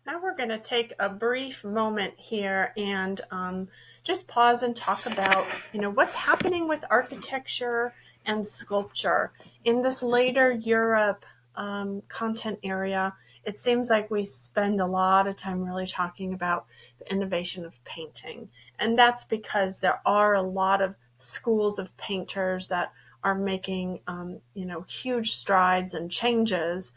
Now we're going to take a brief moment here and just pause and talk about, what's happening with architecture and sculpture in this later Europe content area. It seems like we spend a lot of time really talking about the innovation of painting, and that's because there are a lot of schools of painters that are making, huge strides and changes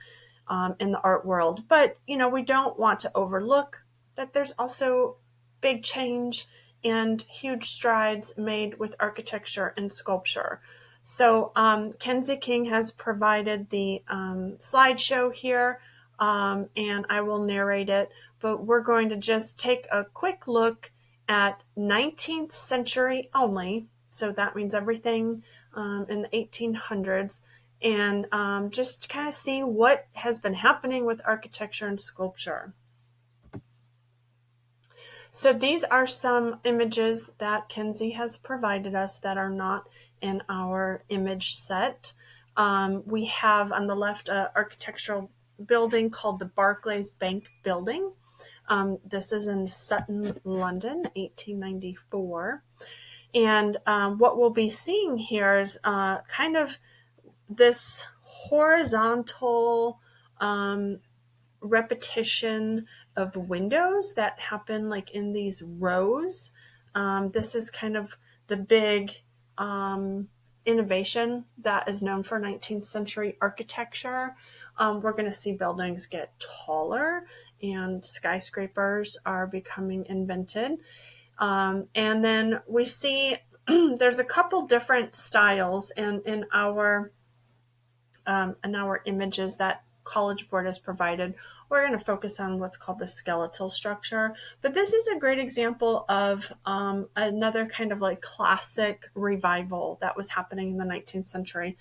in the art world. But, we don't want to overlook that there's also big change and huge strides made with architecture and sculpture. So Kenzie King has provided the slideshow here, and I will narrate it. But we're going to just take a quick look at 19th century only. So that means everything in the 1800s, and just kind of see what has been happening with architecture and sculpture. So these are some images that Kenzie has provided us that are not in our image set. We have on the left an architectural building called the Barclays Bank Building. This is in Sutton, London, 1894. And what we'll be seeing here is kind of this horizontal repetition of windows that happen like in these rows. This is kind of the big innovation that is known for 19th century architecture. We're going to see buildings get taller and skyscrapers are becoming invented. And then we see there's a couple different styles in our images that College Board has provided. We're going to focus on what's called the skeletal structure. But this is a great example of another kind of like classic revival that was happening in the 19th century.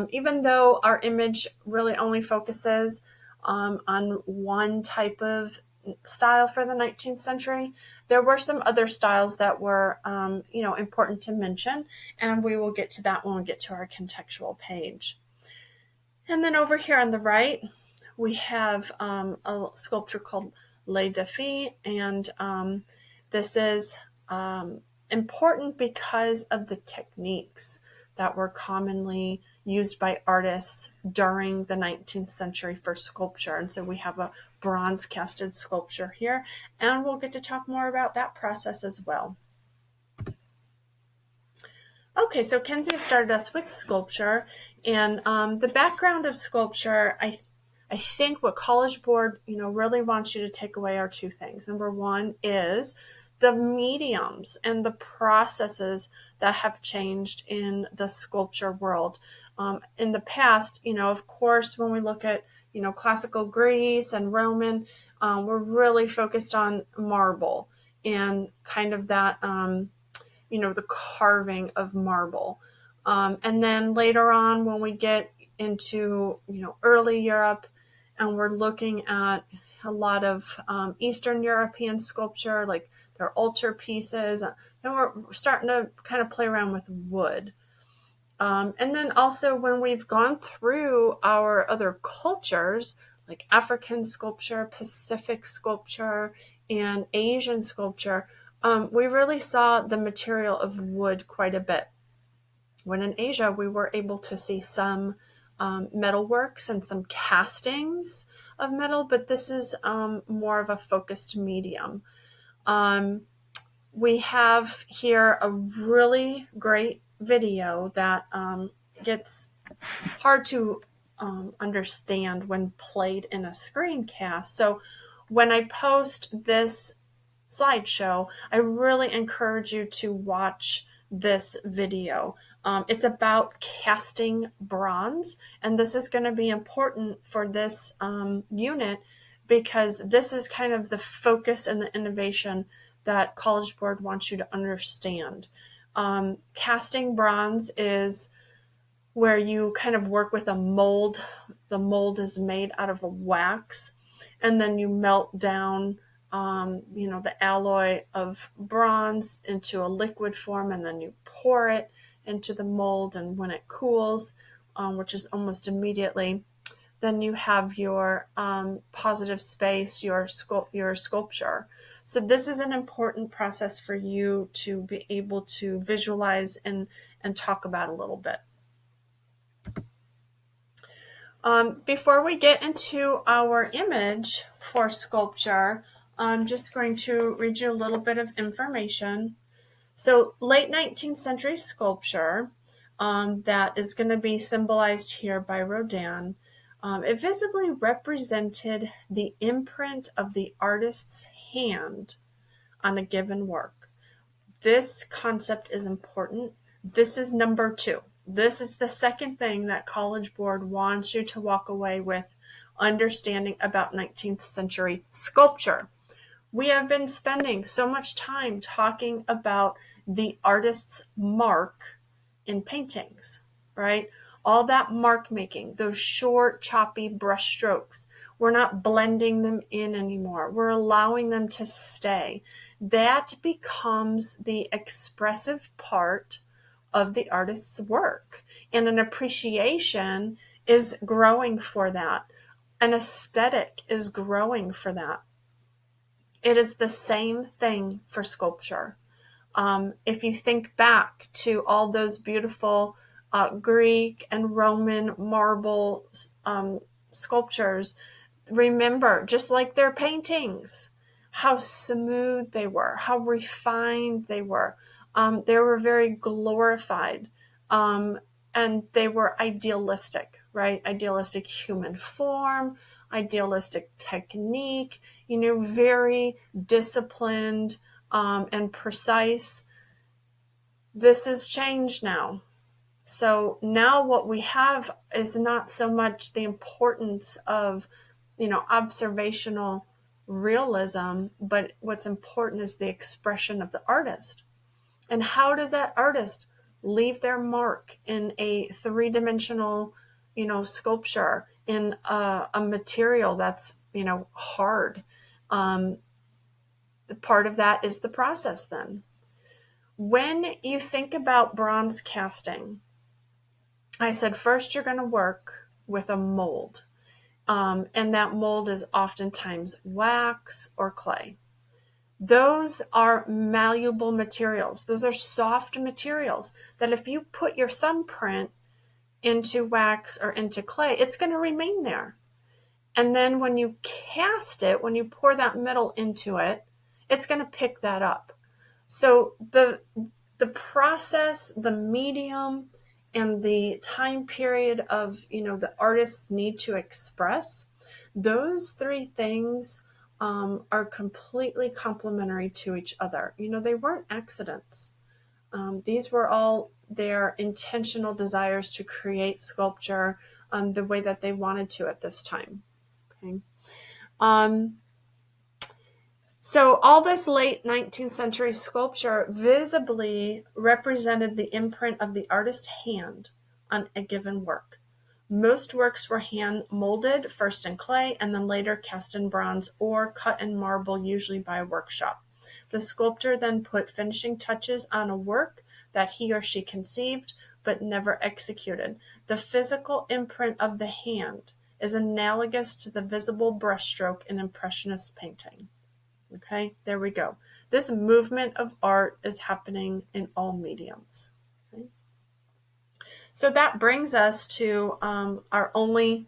Even though our image really only focuses on one type of style for the 19th century, there were some other styles that were, important to mention, and we will get to that when we get to our contextual page. And then over here on the right, we have a sculpture called Les Défis, and this is important because of the techniques that were commonly used by artists during the 19th century for sculpture. And so we have a bronze casted sculpture here, and we'll get to talk more about that process as well. Okay, so Kenzie started us with sculpture, and the background of sculpture, I think what College Board, really wants you to take away are two things. Number one is the mediums and the processes that have changed in the sculpture world. In the past, of course, when we look at, classical Greece and Roman, we're really focused on marble and kind of that, the carving of marble. And then later on, when we get into, early Europe, and we're looking at a lot of Eastern European sculpture, like their altarpieces, then we're starting to kind of play around with wood. And then also when we've gone through our other cultures, like African sculpture, Pacific sculpture, and Asian sculpture, we really saw the material of wood quite a bit. When in Asia, we were able to see some metalworks and some castings of metal, but this is more of a focused medium. We have here a really great video that gets hard to understand when played in a screencast. So when I post this slideshow, I really encourage you to watch this video. It's about casting bronze, and this is going to be important for this unit because this is kind of the focus and the innovation that College Board wants you to understand. Casting bronze is where you kind of work with a mold. The mold is made out of a wax, and then you melt down the alloy of bronze into a liquid form, and then you pour it into the mold. And when it cools, which is almost immediately, then you have your positive space, your sculpture. So this is an important process for you to be able to visualize and talk about a little bit. Before we get into our image for sculpture, I'm just going to read you a little bit of information. So late 19th century sculpture, that is going to be symbolized here by Rodin, it visibly represented the imprint of the artist's hand on a given work. This concept is important. This is number 2. This is the second thing that College Board wants you to walk away with understanding about 19th century sculpture. We have been spending so much time talking about the artist's mark in paintings, right? All that mark making, those short, choppy brush strokes. We're not blending them in anymore. We're allowing them to stay. That becomes the expressive part of the artist's work. And an appreciation is growing for that. An aesthetic is growing for that. It is the same thing for sculpture. If you think back to all those beautiful Greek and Roman marble sculptures, remember, just like their paintings, how smooth they were, how refined they were. They were very glorified, and they were idealistic, right? Idealistic human form, idealistic technique, very disciplined and precise. This has changed now. So now what we have is not so much the importance of, observational realism, but what's important is the expression of the artist. And how does that artist leave their mark in a three-dimensional, sculpture, in a material that's, hard? Part of that is the process then. When you think about bronze casting, I said first you're going to work with a mold. And that mold is oftentimes wax or clay. Those are malleable materials. Those are soft materials that if you put your thumbprint into wax or into clay, it's going to remain there. And then when you cast it, when you pour that metal into it, it's going to pick that up. So the process, the medium, and the time period of, the artist's need to express, those three things are completely complementary to each other. They weren't accidents. These were all their intentional desires to create sculpture the way that they wanted to at this time. Okay. So all this late 19th century sculpture visibly represented the imprint of the artist's hand on a given work. Most works were hand molded, first in clay and then later cast in bronze or cut in marble, usually by a workshop. The sculptor then put finishing touches on a work that he or she conceived but never executed. The physical imprint of the hand is analogous to the visible brushstroke in Impressionist painting. Okay, there we go. This movement of art is happening in all mediums. Okay? So that brings us to our only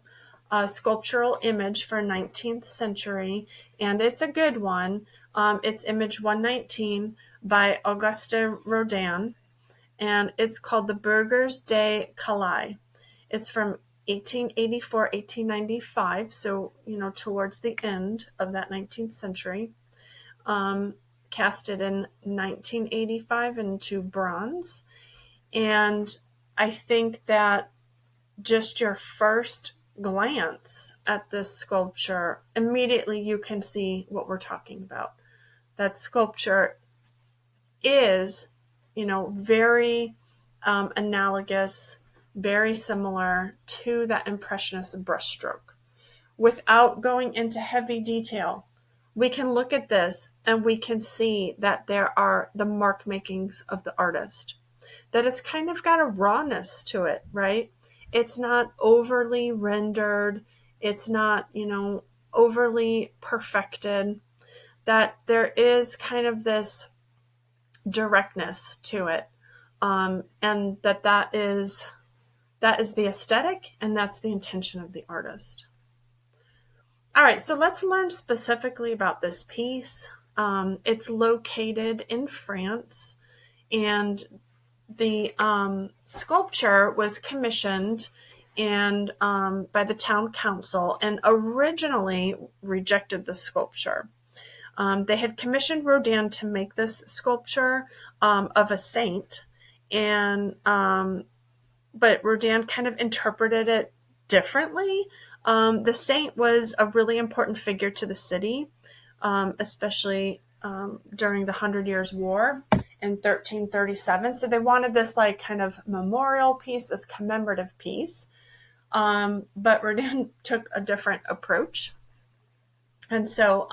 sculptural image for 19th century, and it's a good one. It's image 119 by Auguste Rodin, and it's called the Burgers de Calais. It's from 1884, 1895, so, towards the end of that 19th century. Casted in 1985 into bronze. And I think that just your first glance at this sculpture, immediately you can see what we're talking about. That sculpture is, very analogous, very similar to that Impressionist brushstroke. Without going into heavy detail, we can look at this and we can see that there are the mark makings of the artist, that it's kind of got a rawness to it, right? It's not overly rendered. It's not, overly perfected, that there is kind of this directness to it. And that is the aesthetic, and that's the intention of the artist. All right, so let's learn specifically about this piece. It's located in France, and the sculpture was commissioned and by the town council, and originally rejected the sculpture. They had commissioned Rodin to make this sculpture of a saint, and but Rodin kind of interpreted it differently. The saint was a really important figure to the city, especially during the 100 Years' War in 1337. So they wanted this like kind of memorial piece, this commemorative piece. But Rodin took a different approach. And so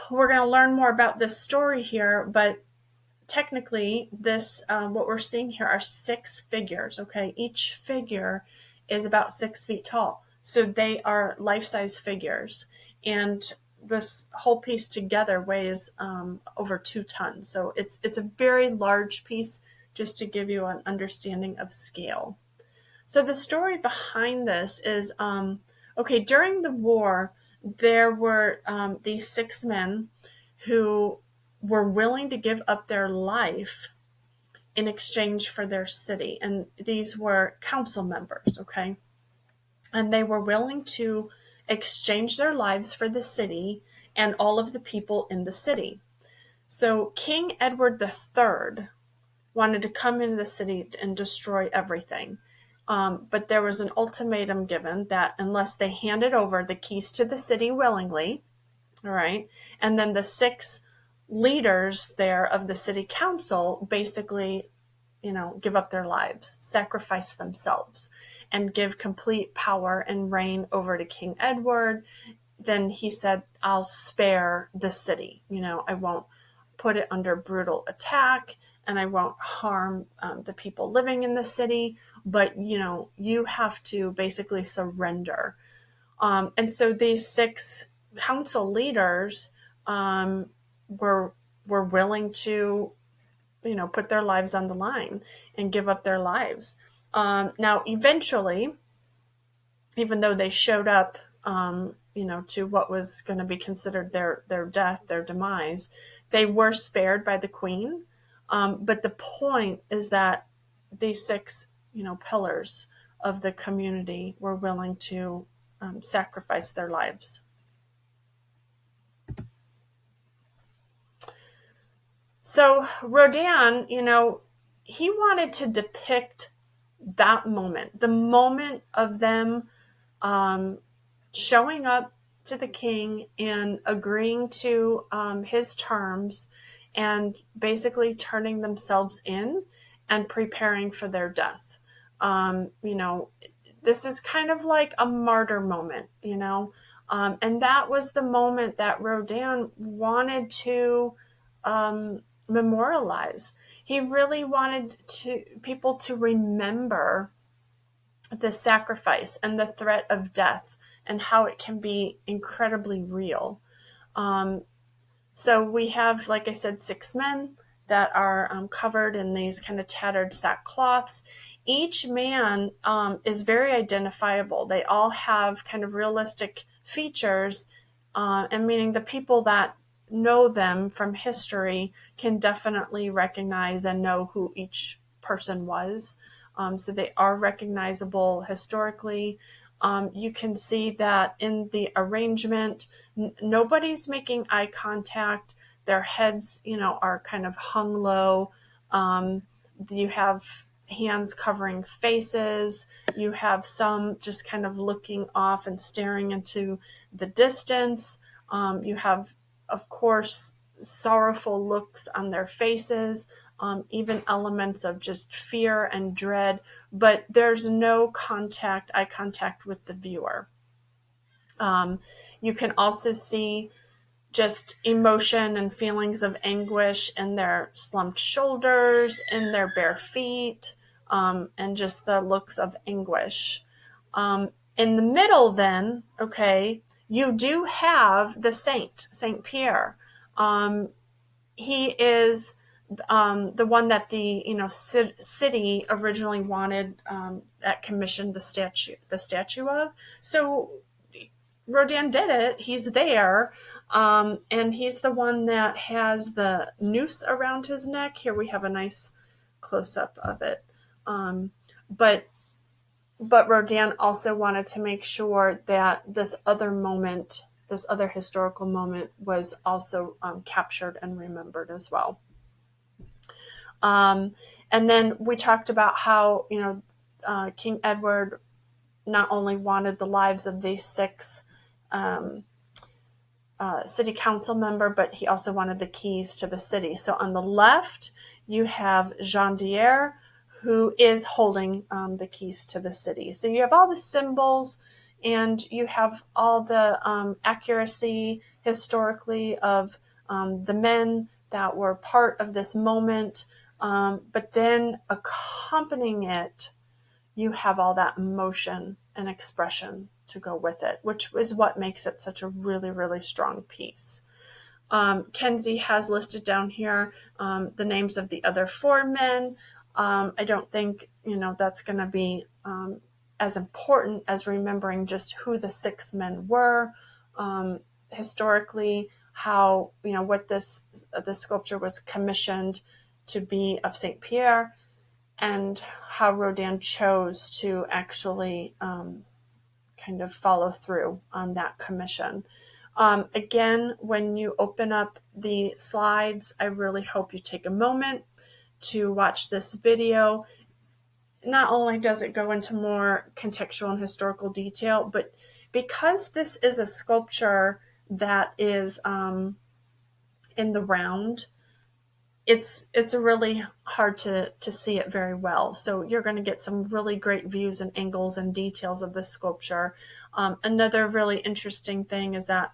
we're going to learn more about this story here, but technically this what we're seeing here are 6 figures. Okay, each figure is about 6 feet tall, so they are life-size figures, and this whole piece together weighs over 2 tons. So it's a very large piece, just to give you an understanding of scale. So the story behind this is okay, during the war there were these 6 men who were willing to give up their life in exchange for their city. And these were council members, okay? And they were willing to exchange their lives for the city and all of the people in the city. So King Edward III wanted to come into the city and destroy everything. But there was an ultimatum given that unless they handed over the keys to the city willingly, all right, and then the 6 leaders there of the city council basically, give up their lives, sacrifice themselves, and give complete power and reign over to King Edward. Then he said, I'll spare the city. I won't put it under brutal attack, and I won't harm the people living in the city, but, you have to basically surrender. And so these 6 council leaders were willing to, put their lives on the line and give up their lives. Now, eventually, even though they showed up, to what was going to be considered their death, their demise, they were spared by the Queen. But the point is that these 6, pillars of the community were willing to sacrifice their lives. So Rodin, he wanted to depict that moment, the moment of them showing up to the king and agreeing to his terms, and basically turning themselves in and preparing for their death. This was kind of like a martyr moment, and that was the moment that Rodin wanted to memorialize. He really wanted people to remember the sacrifice and the threat of death, and how it can be incredibly real. So we have, like I said, 6 men that are covered in these kind of tattered sackcloths. Each man is very identifiable. They all have kind of realistic features, and meaning the people that know them from history can definitely recognize and know who each person was. So they are recognizable historically. You can see that in the arrangement, nobody's making eye contact. Their heads, are kind of hung low. You have hands covering faces. You have some just kind of looking off and staring into the distance. You have, of course, sorrowful looks on their faces, even elements of just fear and dread, but there's no eye contact with the viewer. You can also see just emotion and feelings of anguish in their slumped shoulders, in their bare feet, and just the looks of anguish. In the middle then, okay, you do have the saint, Saint Pierre. He is the one that the city originally wanted, that commissioned the statue of. So Rodin did it. He's there, and he's the one that has the noose around his neck. Here we have a nice close up of it. But Rodin also wanted to make sure that this other moment, this other historical moment, was also captured and remembered as well. And then we talked about how King Edward not only wanted the lives of these 6 city council member, but he also wanted the keys to the city. So on the left, you have Jean Dier, who is holding the keys to the city. So you have all the symbols, and you have all the accuracy historically of the men that were part of this moment. But then accompanying it, you have all that emotion and expression to go with it, which is what makes it such a really, really strong piece. Kenzie has listed down here the names of the other 4 men. I don't think that's going to be as important as remembering just who the 6 men were, historically, how what this sculpture was commissioned to be of Saint Pierre, and how Rodin chose to actually kind of follow through on that commission. Again, when you open up the slides, I really hope you take a moment to watch this video. Not only does it go into more contextual and historical detail, but because this is a sculpture that is in the round, it's really hard to see it very well. So you're going to get some really great views and angles and details of this sculpture. Another really interesting thing is that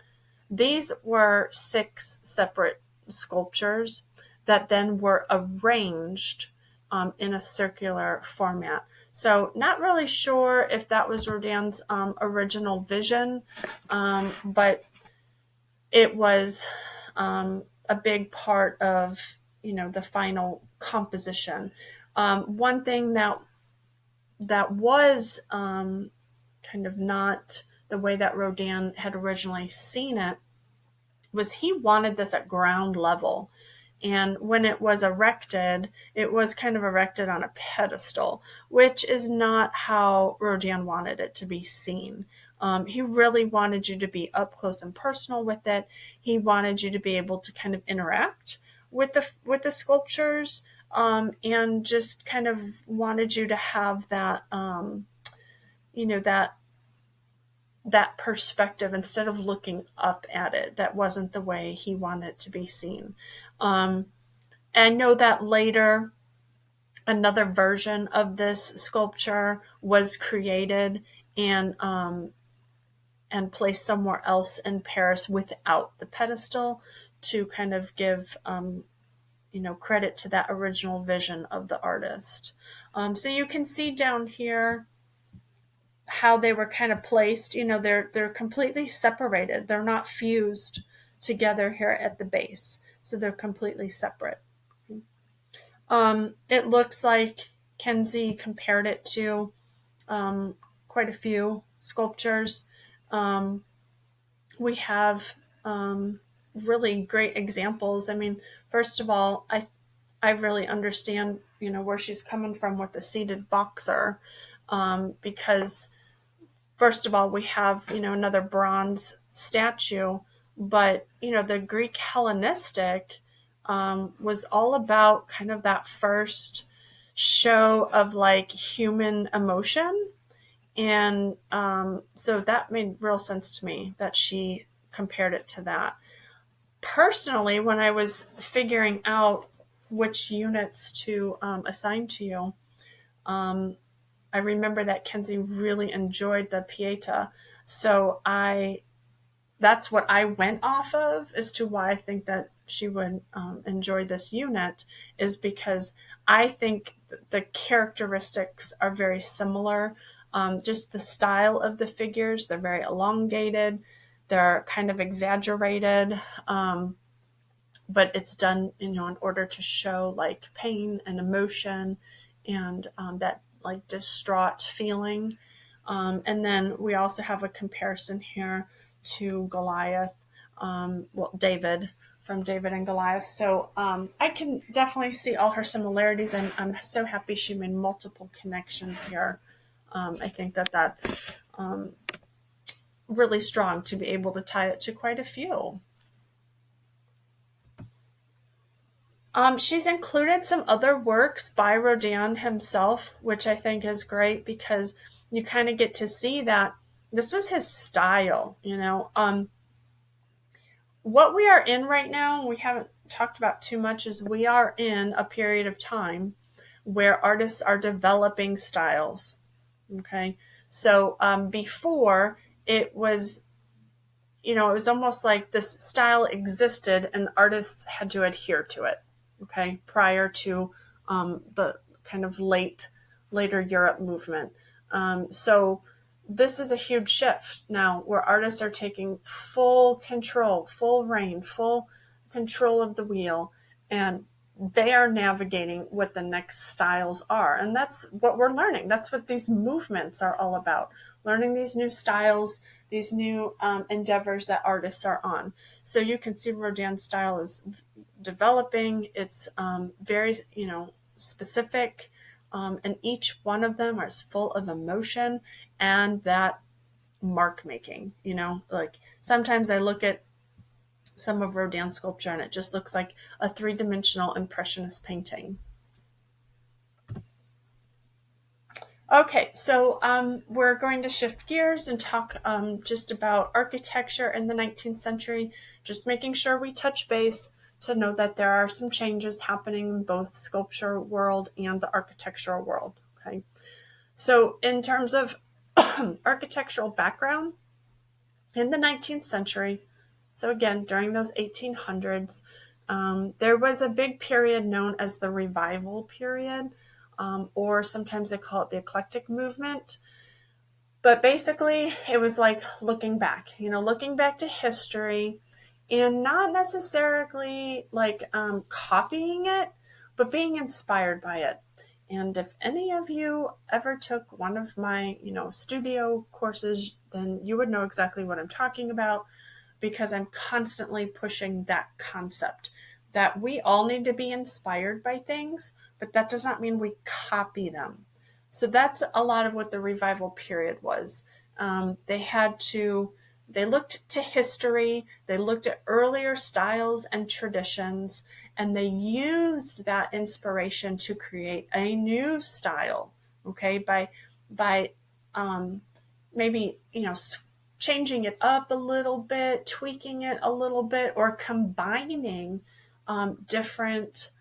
these were 6 separate sculptures that then were arranged in a circular format. So not really sure if that was Rodin's original vision, but it was a big part of the final composition. One thing that was kind of not the way that Rodin had originally seen it was he wanted this at ground level. And when it was erected, it was kind of erected on a pedestal, which is not how Rodin wanted it to be seen. He really wanted you to be up close and personal with it. He wanted you to be able to kind of interact with the sculptures, and just kind of wanted you to have that that perspective instead of looking up at it. That wasn't the way he wanted it to be seen. And I know that later another version of this sculpture was created and placed somewhere else in Paris without the pedestal, to kind of give credit to that original vision of the artist. So you can see down here how they were kind of placed. They're completely separated. They're not fused together here at the base. So they're completely separate. It looks like Kenzie compared it to quite a few sculptures. We have really great examples. I mean, first of all, I really understand where she's coming from with the seated boxer, because first of all, we have another bronze statue, but the Greek Hellenistic was all about kind of that first show of like human emotion. And so that made real sense to me that she compared it to that. Personally, when I was figuring out which units to assign to you, I remember that Kenzie really enjoyed the Pieta. So that's what I went off of as to why I think that she would enjoy this unit, is because I think the characteristics are very similar. Just the style of the figures, they're very elongated, they're kind of exaggerated, but it's done, in order to show like pain and emotion and that like distraught feeling. And then we also have a comparison here to Goliath, David, from David and Goliath. So I can definitely see all her similarities, and I'm so happy she made multiple connections here. I think that that's really strong to be able to tie it to quite a few. She's included some other works by Rodin himself, which I think is great because you kind of get to see that this was his style. What we are in right now, we haven't talked about too much, is we are in a period of time where artists are developing styles. Okay. So before it was, it was almost like this style existed and artists had to adhere to it. Okay. Prior to the kind of later Europe movement. So this is a huge shift now where artists are taking full control, full reign, full control of the wheel, and they are navigating what the next styles are. And that's what we're learning. That's what these movements are all about. Learning these new styles, these new endeavors that artists are on. So you can see Rodin's style is developing. It's very, specific. And each one of them is full of emotion and that mark making. Like sometimes I look at some of Rodin's sculpture and it just looks like a three-dimensional impressionist painting. Okay, so we're going to shift gears and talk just about architecture in the 19th century, just making sure we touch base to know that there are some changes happening in both sculpture world and the architectural world. Okay, so in terms of architectural background in the 19th century, so again, during those 1800s, there was a big period known as the Revival period, or sometimes they call it the Eclectic movement. But basically, it was like looking back to history and not necessarily like copying it, but being inspired by it. And if any of you ever took one of my, studio courses, then you would know exactly what I'm talking about, because I'm constantly pushing that concept that we all need to be inspired by things, but that does not mean we copy them. So that's a lot of what the revival period was. They looked to history, they looked at earlier styles and traditions, and they used that inspiration to create a new style. Okay, by maybe changing it up a little bit, tweaking it a little bit, or combining different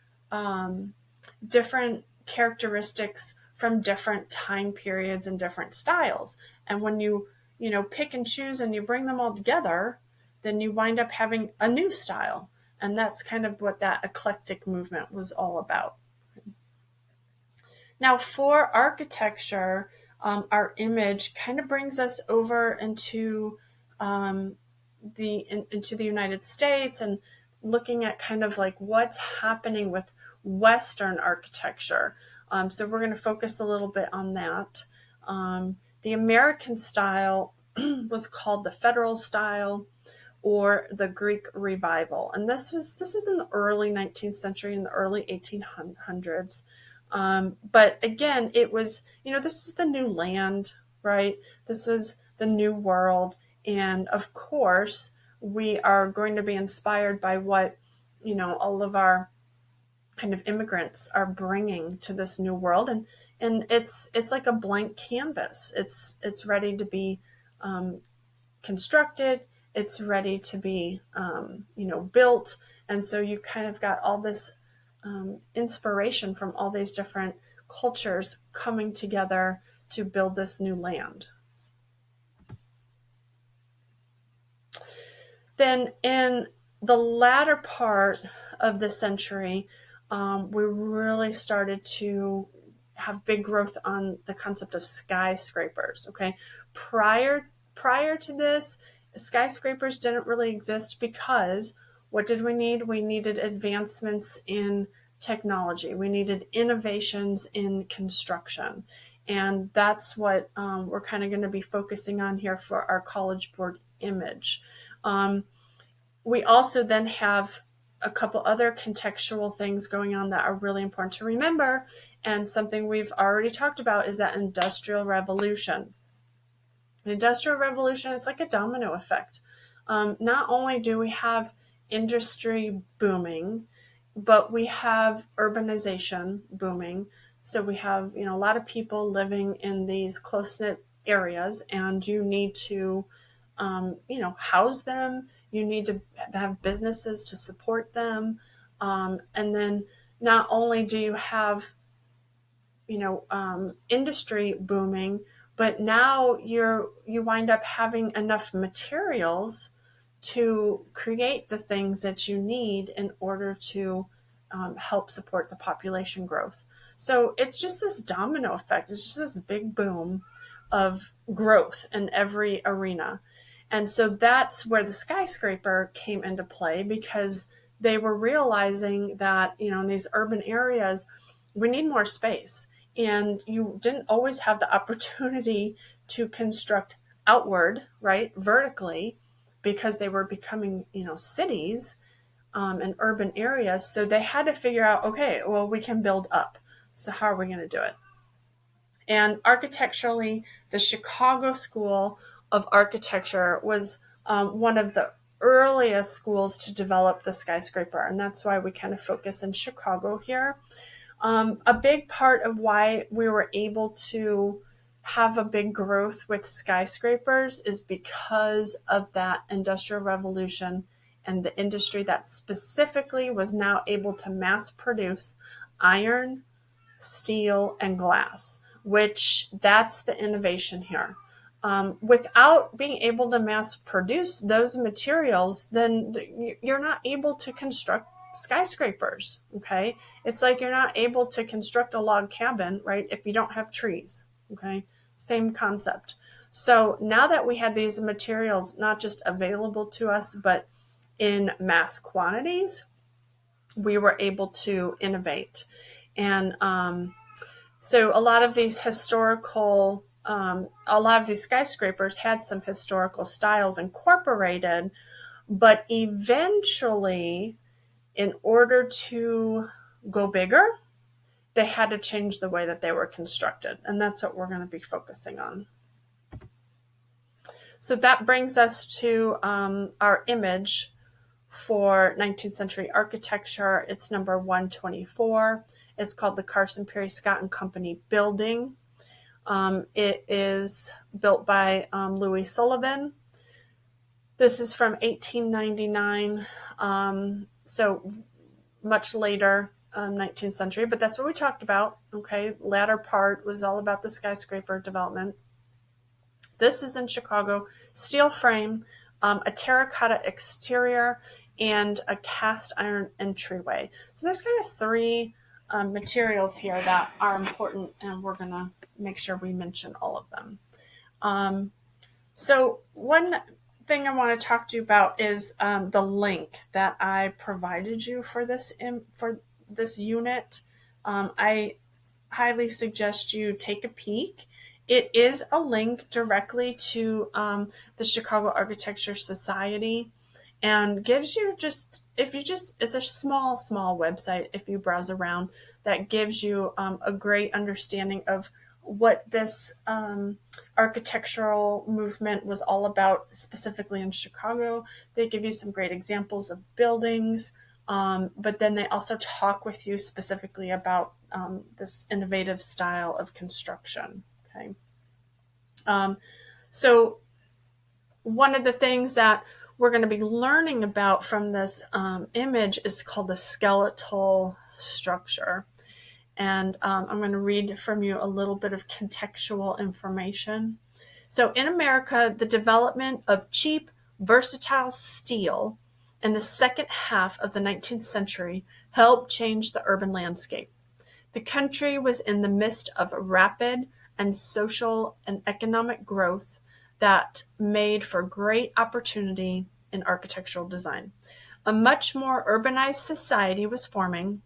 different characteristics from different time periods and different styles. And when you pick and choose and you bring them all together, then you wind up having a new style. And that's kind of what that eclectic movement was all about. Now, for architecture, our image kind of brings us over into into the United States and looking at kind of like what's happening with Western architecture. So we're going to focus a little bit on that. The American style was called the Federal style or the Greek Revival, and this was in the early 19th century, in the early 1800s. But again, it was, this is the new land, right? This was the new world. And of course, we are going to be inspired by what, all of our kind of immigrants are bringing to this new world. And it's like a blank canvas. It's ready to be constructed. It's ready to be, built. And so you kind of got all this inspiration from all these different cultures coming together to build this new land. Then in the latter part of the century, we really started to have big growth on the concept of skyscrapers. Okay, prior to this, skyscrapers didn't really exist because what did we need? We needed advancements in technology. We needed innovations in construction. And that's what we're kind of going to be focusing on here for our College Board image. We also then have a couple other contextual things going on that are really important to remember. And something we've already talked about is that Industrial Revolution. The Industrial Revolution, it's like a domino effect. Not only do we have industry booming, but we have urbanization booming. So we have, a lot of people living in these close-knit areas, and you need to, house them. You need to have businesses to support them. And then not only do you have, industry booming, but now you wind up having enough materials to create the things that you need in order to help support the population growth. So it's just this domino effect. It's just this big boom of growth in every arena. And so that's where the skyscraper came into play, because they were realizing that, in these urban areas, we need more space. And you didn't always have the opportunity to construct outward, right, vertically, because they were becoming, cities and urban areas. So they had to figure out, okay, well, we can build up. So how are we going to do it? And architecturally, the Chicago School of Architecture was one of the earliest schools to develop the skyscraper. And that's why we kind of focus in Chicago here. A big part of why we were able to have a big growth with skyscrapers is because of that Industrial Revolution and the industry that specifically was now able to mass produce iron, steel, and glass, which that's the innovation here. Without being able to mass produce those materials, then you're not able to construct skyscrapers. Okay, it's like you're not able to construct a log cabin, right, if you don't have trees. Okay, same concept. So now that we had these materials not just available to us, but in mass quantities, we were able to innovate. And so a lot of these skyscrapers had some historical styles incorporated, but eventually, in order to go bigger, they had to change the way that they were constructed. And that's what we're going to be focusing on. So that brings us to our image for 19th century architecture. It's number 124. It's called the Carson Pirie Scott and Company building. It is built by Louis Sullivan. This is from 1899. So much later, 19th century, but that's what we talked about. Okay, latter part was all about the skyscraper development. This is in Chicago, steel frame, a terracotta exterior, and a cast iron entryway. So there's kind of three materials here that are important, and we're going to make sure we mention all of them. So one thing I want to talk to you about is the link that I provided you for this unit. I highly suggest you take a peek. It is a link directly to the Chicago Architecture Society, and gives you it's a small website if you browse around, that gives you a great understanding of what this architectural movement was all about, specifically in Chicago. They give you some great examples of buildings, but then they also talk with you specifically about this innovative style of construction. Okay. So one of the things that we're going to be learning about from this image is called the skeletal structure. And I'm going to read from you a little bit of contextual information. So in America, the development of cheap, versatile steel in the second half of the 19th century helped change the urban landscape. The country was in the midst of rapid and social and economic growth that made for great opportunity in architectural design. A much more urbanized society was forming,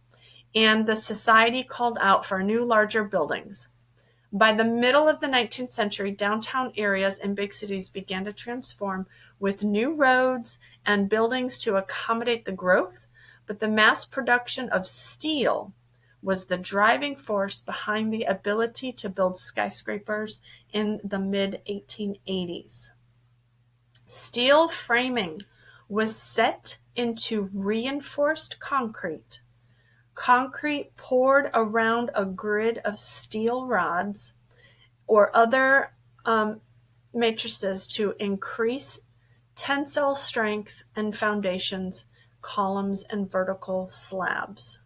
and the society called out for new, larger buildings. By the middle of the 19th century, downtown areas in big cities began to transform with new roads and buildings to accommodate the growth, but the mass production of steel was the driving force behind the ability to build skyscrapers in the mid-1880s. Steel framing was set into reinforced concrete. Concrete poured around a grid of steel rods or other matrices to increase tensile strength and foundations, columns, and vertical slabs.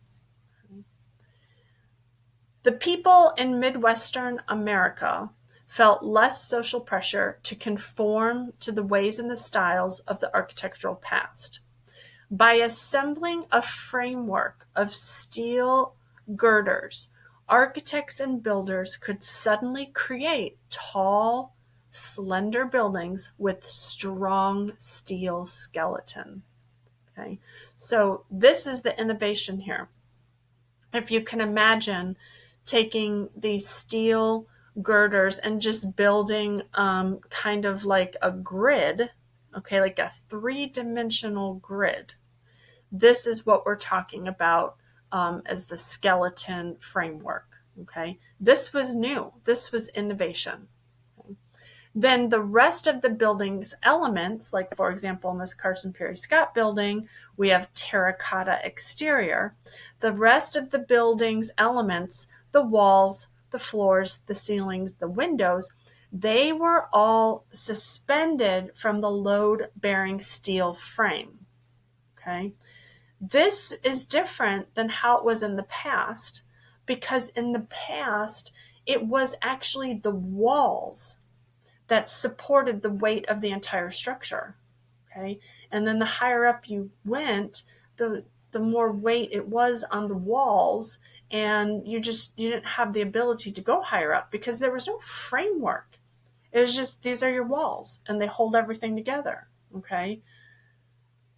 The people in Midwestern America felt less social pressure to conform to the ways and the styles of the architectural past. By assembling a framework of steel girders, architects and builders could suddenly create tall, slender buildings with strong steel skeleton. Okay, so this is the innovation here. If you can imagine taking these steel girders and just building kind of like a grid, okay, like a three-dimensional grid. This is what we're talking about as the skeleton framework, okay? This was new. This was innovation. Okay? Then the rest of the building's elements, like for example in this Carson Pirie Scott building, we have terracotta exterior. The rest of the building's elements, the walls, the floors, the ceilings, the windows, they were all suspended from the load-bearing steel frame, okay? This is different than how it was in the past, because in the past, it was actually the walls that supported the weight of the entire structure, okay? And then the higher up you went, the more weight it was on the walls, and you didn't have the ability to go higher up because there was no framework. It was just, these are your walls, and they hold everything together, okay?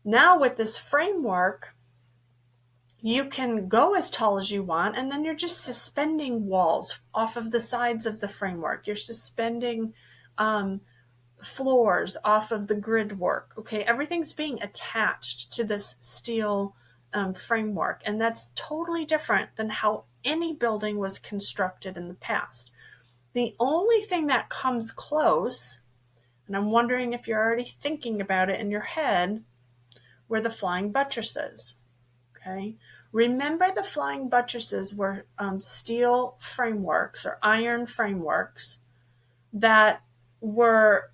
Now with this framework, you can go as tall as you want, and then you're just suspending walls off of the sides of the framework. You're suspending floors off of the grid work. Okay, everything's being attached to this steel framework, and that's totally different than how any building was constructed in the past. The only thing that comes close, and I'm wondering if you're already thinking about it in your head, were the flying buttresses. Okay, remember the flying buttresses were steel frameworks or iron frameworks that were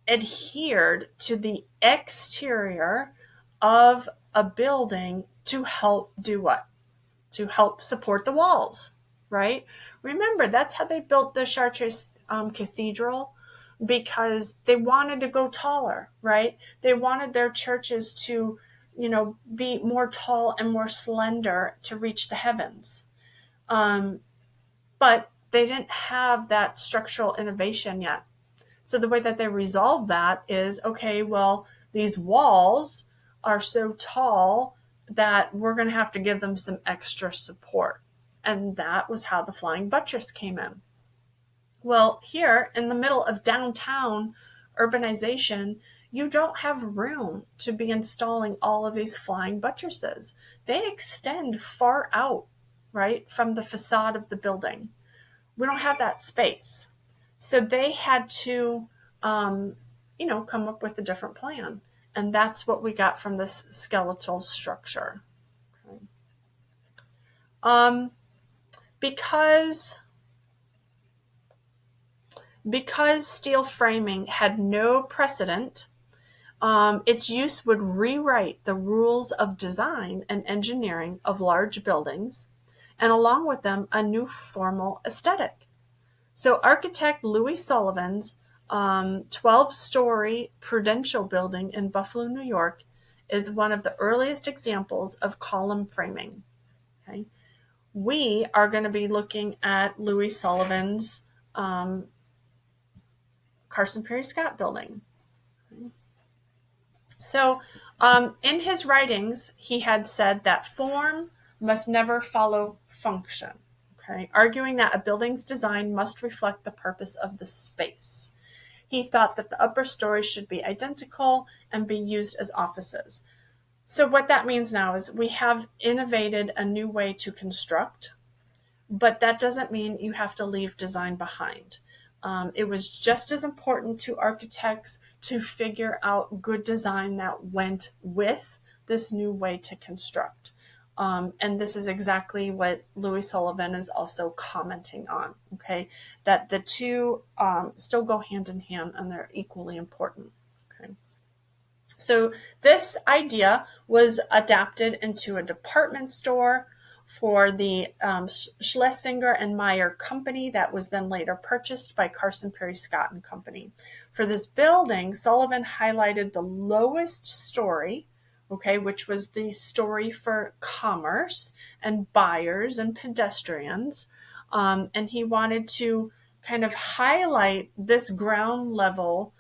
adhered to the exterior of a building to help do what? To help support the walls, right? Remember, that's how they built the Chartres Cathedral, because they wanted to go taller, right? They wanted their churches to, be more tall and more slender to reach the heavens. But they didn't have that structural innovation yet. So the way that they resolve that is, okay, well, these walls are so tall that we're going to have to give them some extra support. And that was how the flying buttress came in. Well, here in the middle of downtown urbanization, you don't have room to be installing all of these flying buttresses. They extend far out, right, from the facade of the building. We don't have that space. So they had to, come up with a different plan. And that's what we got from this skeletal structure. Okay. Because steel framing had no precedent, its use would rewrite the rules of design and engineering of large buildings, and along with them, a new formal aesthetic. So architect Louis Sullivan's 12-story Prudential building in Buffalo, New York, is one of the earliest examples of column framing. Okay? we are going to be looking at Louis Sullivan's Carson Pirie Scott building. So in his writings, he had said that form must never follow function, okay, arguing that a building's design must reflect the purpose of the space. He thought that the upper stories should be identical and be used as offices. So what that means now is we have innovated a new way to construct, but that doesn't mean you have to leave design behind. It was just as important to architects to figure out good design that went with this new way to construct. And this is exactly what Louis Sullivan is also commenting on, okay? That the two still go hand in hand and they're equally important, okay? So this idea was adapted into a department store for the Schlesinger and Meyer Company that was then later purchased by Carson Pirie Scott and Company. For this building, Sullivan highlighted the lowest story, okay, which was the story for commerce and buyers and pedestrians. And he wanted to kind of highlight this ground level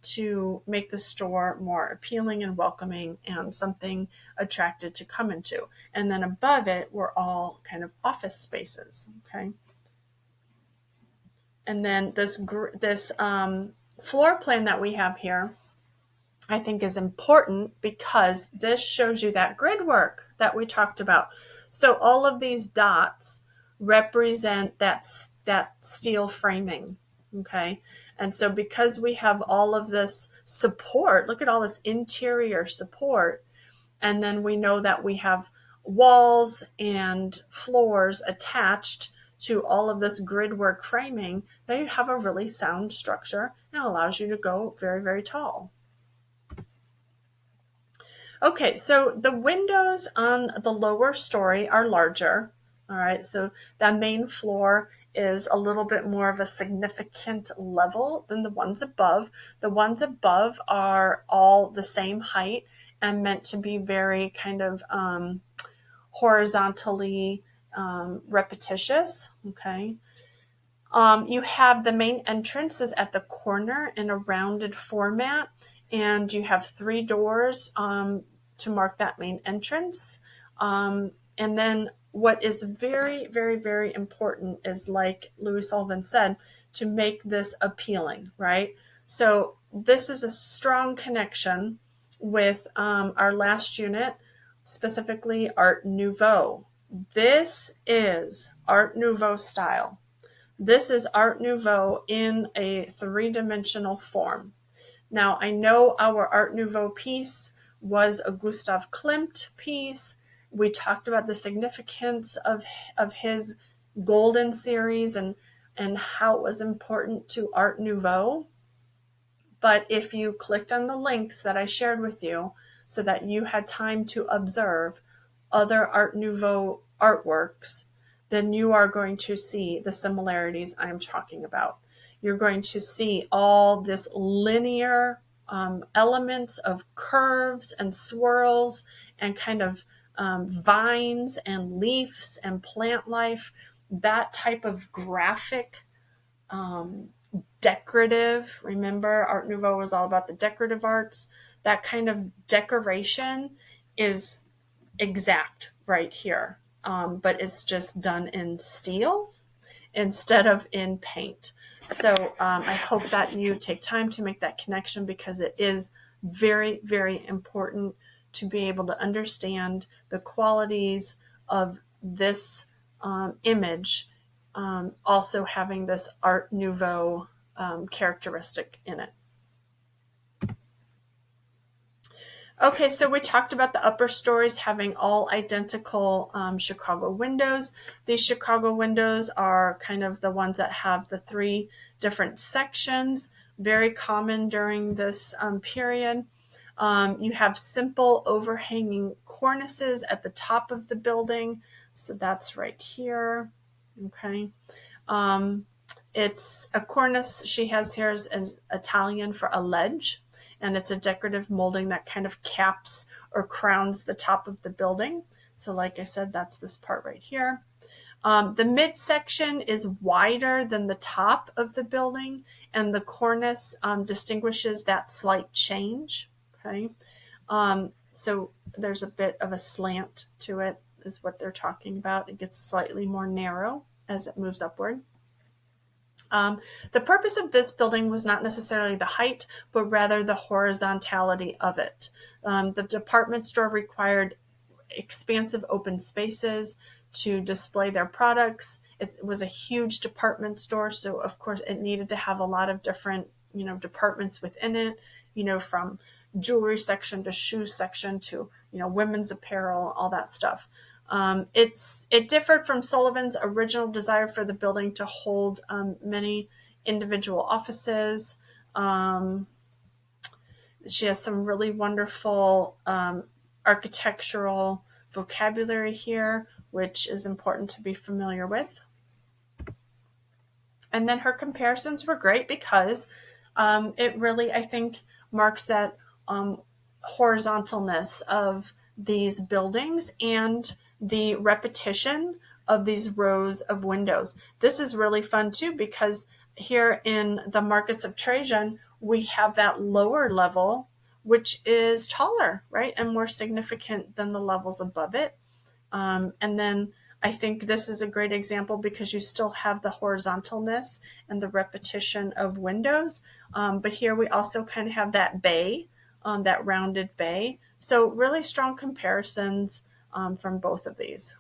to make the store more appealing and welcoming and something attractive to come into. And then above it were all kind of office spaces, okay? And then this floor plan that we have here, I think is important because this shows you that grid work that we talked about. So all of these dots represent that steel framing, okay? And so because we have all of this support, look at all this interior support, and then we know that we have walls and floors attached to all of this grid work framing, they have a really sound structure and allows you to go very, very tall. Okay, so the windows on the lower story are larger. All right, so that main floor is a little bit more of a significant level than the ones above. The ones above are all the same height and meant to be very kind of horizontally repetitious, okay? You have the main entrance is at the corner in a rounded format, and you have 3 doors to mark that main entrance. And then what is very, very, very important is, like Louis Sullivan said, to make this appealing, right? So this is a strong connection with our last unit, specifically Art Nouveau. This is Art Nouveau style. This is Art Nouveau in a 3-dimensional form. Now, I know our Art Nouveau piece was a Gustav Klimt piece. We talked about the significance of his Golden series and how it was important to Art Nouveau. But if you clicked on the links that I shared with you so that you had time to observe other Art Nouveau artworks, then you are going to see the similarities I'm talking about. You're going to see all this linear elements of curves and swirls and kind of vines and leaves and plant life, that type of graphic, decorative. Remember, Art Nouveau was all about the decorative arts. That kind of decoration is exact right here, but it's just done in steel instead of in paint. So I hope that you take time to make that connection because it is very, very important to be able to understand the qualities of this image, also having this Art Nouveau characteristic in it. Okay, so we talked about the upper stories having all identical Chicago windows. These Chicago windows are kind of the ones that have the 3 different sections, very common during this period. You have simple overhanging cornices at the top of the building. So that's right here, okay? It's a cornice she has here is Italian for a ledge. And it's a decorative molding that kind of caps or crowns the top of the building. So like I said, that's this part right here. The midsection is wider than the top of the building, and the cornice distinguishes that slight change. Okay, so there's a bit of a slant to it, is what they're talking about. It gets slightly more narrow as it moves upward. The purpose of this building was not necessarily the height, but rather the horizontality of it. The department store required expansive open spaces to display their products. It was a huge department store, so of course it needed to have a lot of different, departments within it, from jewelry section to shoe section to, women's apparel, all that stuff. It differed from Sullivan's original desire for the building to hold many individual offices. She has some really wonderful architectural vocabulary here, which is important to be familiar with. And then her comparisons were great because it really, I think, marks that horizontalness of these buildings and the repetition of these rows of windows. This is really fun too, because here in the markets of Trajan, we have that lower level, which is taller, right? And more significant than the levels above it. And then I think this is a great example because you still have the horizontalness and the repetition of windows. But here we also kind of have that bay, that rounded bay. So really strong comparisons from both of these.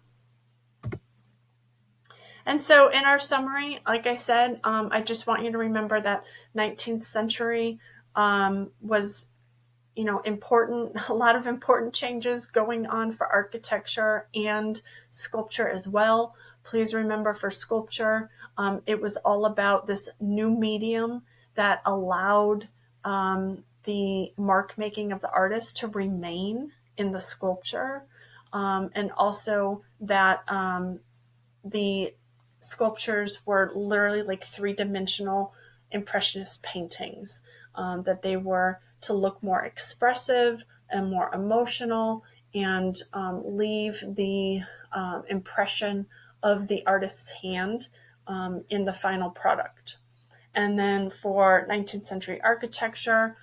And so in our summary, like I said, I just want you to remember that 19th century was important, a lot of important changes going on for architecture and sculpture as well. Please remember for sculpture, it was all about this new medium that allowed the mark making of the artist to remain in the sculpture, and also that the sculptures were literally like three-dimensional impressionist paintings, that they were to look more expressive and more emotional and leave the impression of the artist's hand in the final product. And then for 19th century architecture,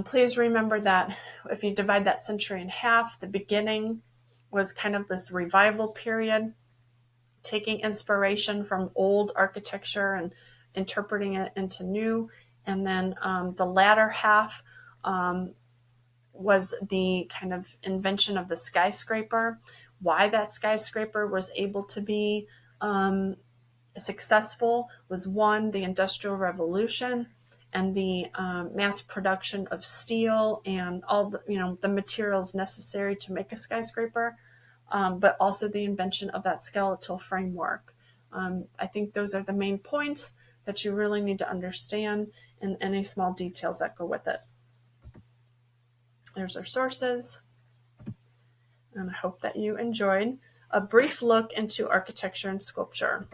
please remember that if you divide that century in half, the beginning was kind of this revival period, taking inspiration from old architecture and interpreting it into new. And then the latter half was the kind of invention of the skyscraper. Why that skyscraper was able to be successful was, one, the Industrial Revolution and the mass production of steel and all the materials necessary to make a skyscraper. But also the invention of that skeletal framework. I think those are the main points that you really need to understand, and any small details that go with it. There's our sources, and I hope that you enjoyed a brief look into architecture and sculpture.